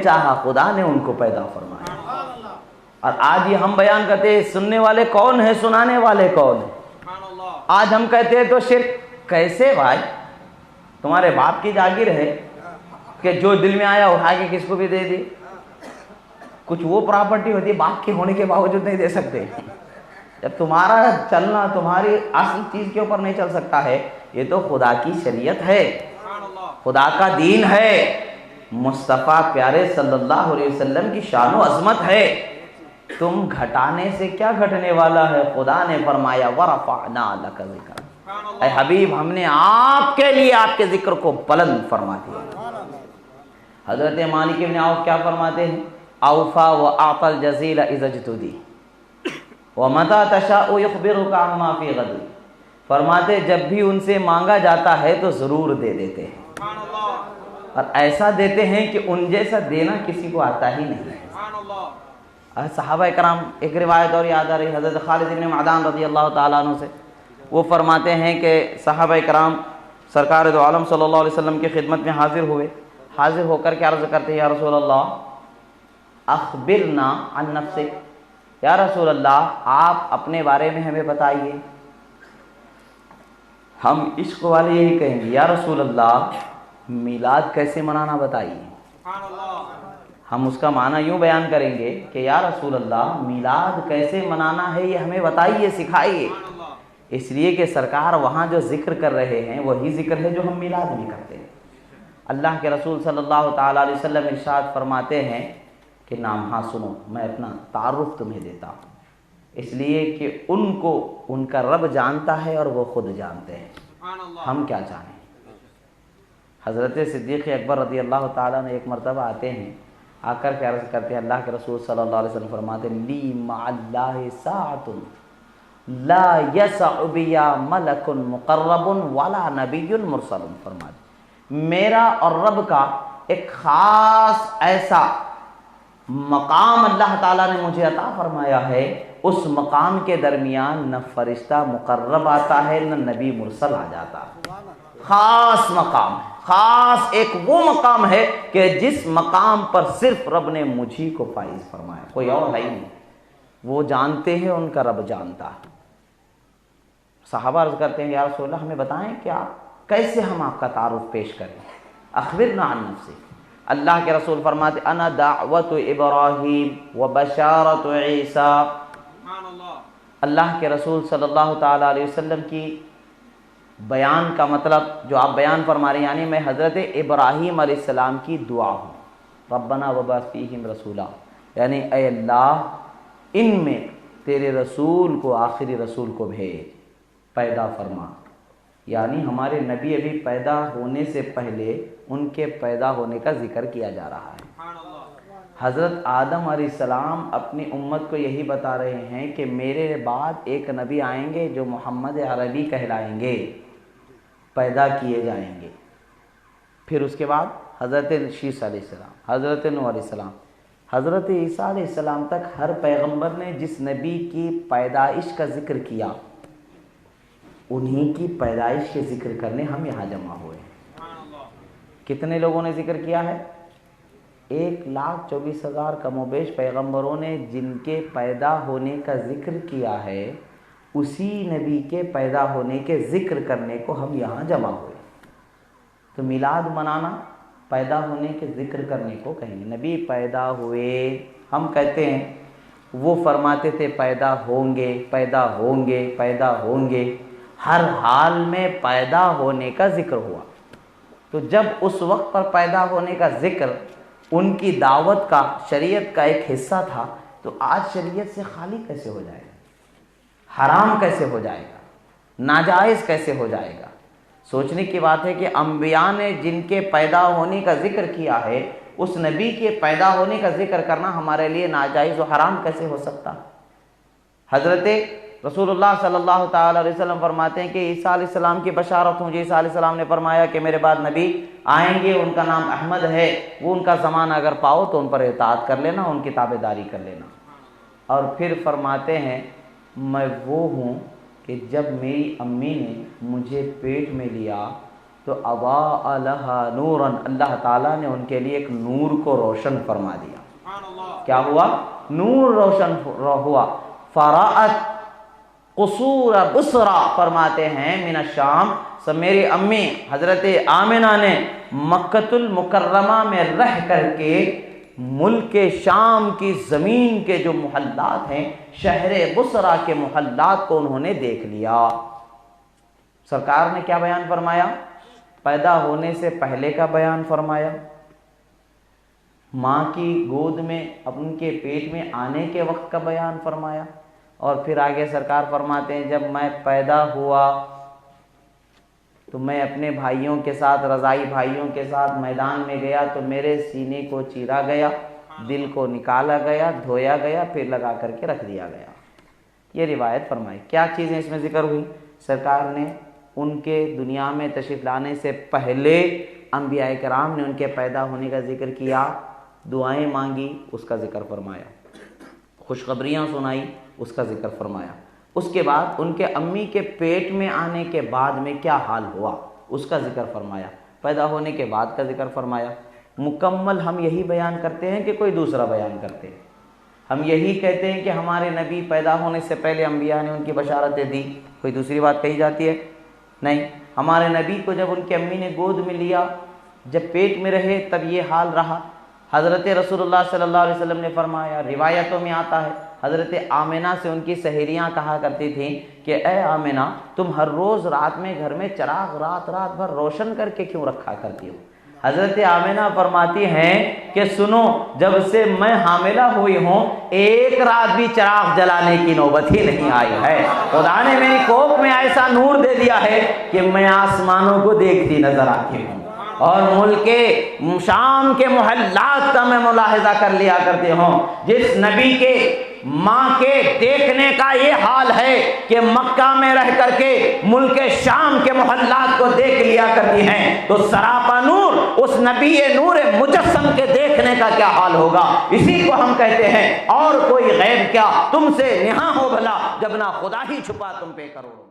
چاہا خدا نے ان کو پیدا فرمایا۔ اور آج یہ ہم بیان کرتے ہیں، سننے والے کون ہیں، سنانے والے کون ہیں؟ آج ہم کہتے ہیں تو شرک کیسے بھائی؟ تمہارے باپ کی جاگیر ہے کہ جو دل میں آیا اٹھا کے کس کو بھی دے دی؟ کچھ وہ پراپرٹی ہوتی ہے باپ کے ہونے کے باوجود نہیں دے سکتے۔ جب تمہارا چلنا تمہاری اصل چیز کے اوپر نہیں چل سکتا ہے، یہ تو خدا کی شریعت ہے، خدا کا دین ہے، مصطفیٰ پیارے صلی اللہ علیہ وسلم کی شان و عظمت ہے۔ تم گھٹانے سے کیا گھٹنے والا ہے؟ خدا نے فرمایا وَرَفَعْنَا لَكَ ذِكْرَكَ، اے حبیب ہم نے آپ کے لیے آپ کے ذکر کو بلند فرما دیا۔ حضرت مالک بن عوف کیا فرماتے ہیں؟ اوفا وَأَعْطَى الْجَزِيلَ إِذَا اجْتُدِي وَمَتَى تَشَاءُ يُخْبِرُكَ عَمَّا فِي غَدٍ، فرماتے جب بھی ان سے مانگا جاتا ہے تو ضرور دے دیتے ہیں، اور ایسا دیتے ہیں کہ ان جیسا دینا کسی کو آتا ہی نہیں ہے۔ صحابہ کرام، ایک روایت اور یاد آ رہی حضرت خالد بن معدان رضی اللہ تعالیٰ عنہ سے، وہ فرماتے ہیں کہ صحابہ کرام سرکار دو عالم صلی اللہ علیہ وسلم کی خدمت میں حاضر ہوئے، حاضر ہو کر کے عرض کرتے ہیں یا رسول اللہ اخبرنا عن نفسک، یا رسول اللہ آپ اپنے بارے میں ہمیں بتائیے۔ ہم عشق والے یہی کہیں گے یا رسول اللہ میلاد کیسے منانا بتائیے۔ ہم اس کا معنی یوں بیان کریں گے کہ یا رسول اللہ میلاد کیسے منانا ہے یہ ہمیں بتائیے، سکھائیے، اس لیے کہ سرکار وہاں جو ذکر کر رہے ہیں وہی ذکر ہے جو ہم میلاد میں کرتے ہیں۔ اللہ کے رسول صلی اللہ تعالیٰ علیہ وسلم ارشاد فرماتے ہیں کہ نام ہاں سنو، میں اپنا تعارف تمہیں دیتا ہوں، اس لیے کہ ان کو ان کا رب جانتا ہے اور وہ خود جانتے ہیں، ہم کیا جانیں۔ حضرت صدیق اکبر رضی اللہ تعالیٰ نے ایک مرتبہ آتے ہیں، آ کر کے عرض کرتے ہیں اللہ کے رسول صلی اللہ علیہ وسلم فرماتے ہیں لی مع اللہ ساعۃ لا یسع بیا ملک مقرب ولا نبی مرسل، فرماتے میرا اور رب کا ایک خاص ایسا مقام اللہ تعالیٰ نے مجھے عطا فرمایا ہے، اس مقام کے درمیان نہ فرشتہ مقرب آتا ہے نہ نبی مرسل آ جاتا ہے۔ خاص مقام ہے، خاص ایک وہ مقام ہے کہ جس مقام پر صرف رب نے مجھی کو فائز فرمایا، کوئی اور ہے ہی نہیں۔ وہ جانتے ہیں، ان کا رب جانتا ہے۔ صحابہ عرض کرتے ہیں یا رسول اللہ ہمیں بتائیں کہ آپ کیسے ہم آپ کا تعارف پیش کریں، اخبرنا عن نفسک۔ اللہ کے رسول فرماتے انا دعوت ابراہیم و بشارت عیسیٰ۔ اللہ کے رسول صلی اللہ تعالیٰ علیہ وسلم کی بیان کا مطلب جو آپ بیان فرما رہے ہیں، یعنی میں حضرت ابراہیم علیہ السلام کی دعا ہوں، ربنا وبعث فیہم رسولا، یعنی اے اللہ ان میں تیرے رسول کو، آخری رسول کو بھیج، پیدا فرما، یعنی ہمارے نبی ابھی پیدا ہونے سے پہلے ان کے پیدا ہونے کا ذکر کیا جا رہا ہے۔ حضرت آدم علیہ السلام اپنی امت کو یہی بتا رہے ہیں کہ میرے بعد ایک نبی آئیں گے جو محمد عربی کہلائیں گے، پیدا کیے جائیں گے۔ پھر اس کے بعد حضرت شیس علیہ السلام، حضرت نوح علیہ السلام، حضرت عیسیٰ علیہ السلام تک ہر پیغمبر نے جس نبی کی پیدائش کا ذکر کیا، انہی کی پیدائش کے ذکر کرنے ہم یہاں جمع ہوئے ہیں۔ کتنے لوگوں نے ذکر کیا ہے؟ 1,24,000 کم و بیش پیغمبروں نے جن کے پیدا ہونے کا ذکر کیا ہے، اسی نبی کے پیدا ہونے کے ذکر کرنے کو ہم یہاں جمع ہوئے۔ تو میلاد منانا پیدا ہونے کے ذکر کرنے کو کہیں گے، نبی پیدا ہوئے، ہم کہتے ہیں وہ فرماتے تھے پیدا ہوں گے، پیدا ہوں گے، پیدا ہوں گے، ہر حال میں پیدا ہونے کا ذکر ہوا۔ تو جب اس وقت پر پیدا ہونے کا ذکر ان کی دعوت کا، شریعت کا ایک حصہ تھا، تو آج شریعت سے خالی کیسے ہو جائے گا؟ حرام کیسے ہو جائے گا؟ ناجائز کیسے ہو جائے گا؟ سوچنے کی بات ہے کہ انبیاء نے جن کے پیدا ہونے کا ذکر کیا ہے، اس نبی کے پیدا ہونے کا ذکر کرنا ہمارے لیے ناجائز و حرام کیسے ہو سکتا؟ حضرت رسول اللہ صلی اللہ تعالیٰ علیہ وسلم فرماتے ہیں کہ عیسیٰ علیہ السلام کی بشارت ہوں، عیسیٰ علیہ السلام نے فرمایا کہ میرے بعد نبی آئیں گے، ان کا نام احمد ہے، وہ ان کا زمانہ اگر پاؤ تو ان پر اطاعت کر لینا، ان کی تابع داری کر لینا۔ اور پھر فرماتے ہیں میں وہ ہوں کہ جب میری امی نے مجھے پیٹ میں لیا تو اضاء لها نورا، اللہ تعالیٰ نے ان کے لیے ایک نور کو روشن فرما دیا۔ کیا ہوا؟ نور روشن ہوا۔ فرأت قصور بصرہ، فرماتے ہیں من الشام، سب میری امی حضرت آمنہ نے مکۃ المکرمہ میں رہ کر کے ملک شام کی زمین کے جو محلات ہیں، شہر بصرہ کے محلات کو انہوں نے دیکھ لیا۔ سرکار نے کیا بیان فرمایا؟ پیدا ہونے سے پہلے کا بیان فرمایا، ماں کی گود میں ان کے پیٹ میں آنے کے وقت کا بیان فرمایا، اور پھر آگے سرکار فرماتے ہیں جب میں پیدا ہوا تو میں اپنے بھائیوں کے ساتھ، رضائی بھائیوں کے ساتھ میدان میں گیا تو میرے سینے کو چیرا گیا، دل کو نکالا گیا، دھویا گیا، پھر لگا کر کے رکھ دیا گیا۔ یہ روایت فرمائی۔ کیا چیزیں اس میں ذکر ہوئی؟ سرکار نے ان کے دنیا میں تشریف لانے سے پہلے انبیاء کرام نے ان کے پیدا ہونے کا ذکر کیا، دعائیں مانگی، اس کا ذکر فرمایا، خوشخبریاں سنائی، اس کا ذکر فرمایا۔ اس کے بعد ان کے امی کے پیٹ میں آنے کے بعد میں کیا حال ہوا، اس کا ذکر فرمایا، پیدا ہونے کے بعد کا ذکر فرمایا۔ مکمل ہم یہی بیان کرتے ہیں کہ کوئی دوسرا بیان کرتے ہیں؟ ہم یہی کہتے ہیں کہ ہمارے نبی پیدا ہونے سے پہلے انبیاء نے ان کی بشارتیں دی، کوئی دوسری بات کہی جاتی ہے؟ نہیں، ہمارے نبی کو جب ان کی امی نے گود میں لیا، جب پیٹ میں رہے تب یہ حال رہا۔ حضرت رسول اللہ صلی اللہ علیہ وسلم نے فرمایا، روایتوں میں آتا ہے حضرت آمنہ سے ان کی سہیلیاں کہا کرتی تھیں کہ اے آمنہ، تم ہر روز رات میں گھر میں چراغ رات بھر روشن کر کے کیوں رکھا کرتی ہو؟ حضرت آمنہ فرماتی ہیں کہ سنو، جب سے میں حاملہ ہوئی ہوں ایک رات بھی چراغ جلانے کی نوبت ہی نہیں آئی ہے۔ خدا نے میری کوکھ میں ایسا نور دے دیا ہے کہ میں آسمانوں کو دیکھتی نظر آتی ہوں، اور ملک شام کے محلات کا میں ملاحظہ کر لیا کرتے ہوں۔ جس نبی کے ماں کے دیکھنے کا یہ حال ہے کہ مکہ میں رہ کر کے ملک شام کے محلات کو دیکھ لیا کرتی ہیں، تو سراپا نور اس نبی نور مجسم کے دیکھنے کا کیا حال ہوگا؟ اسی کو ہم کہتے ہیں اور کوئی غیب کیا، تم سے نہاں ہو بھلا جب نہ خدا ہی چھپا تم پہ کروڑوں۔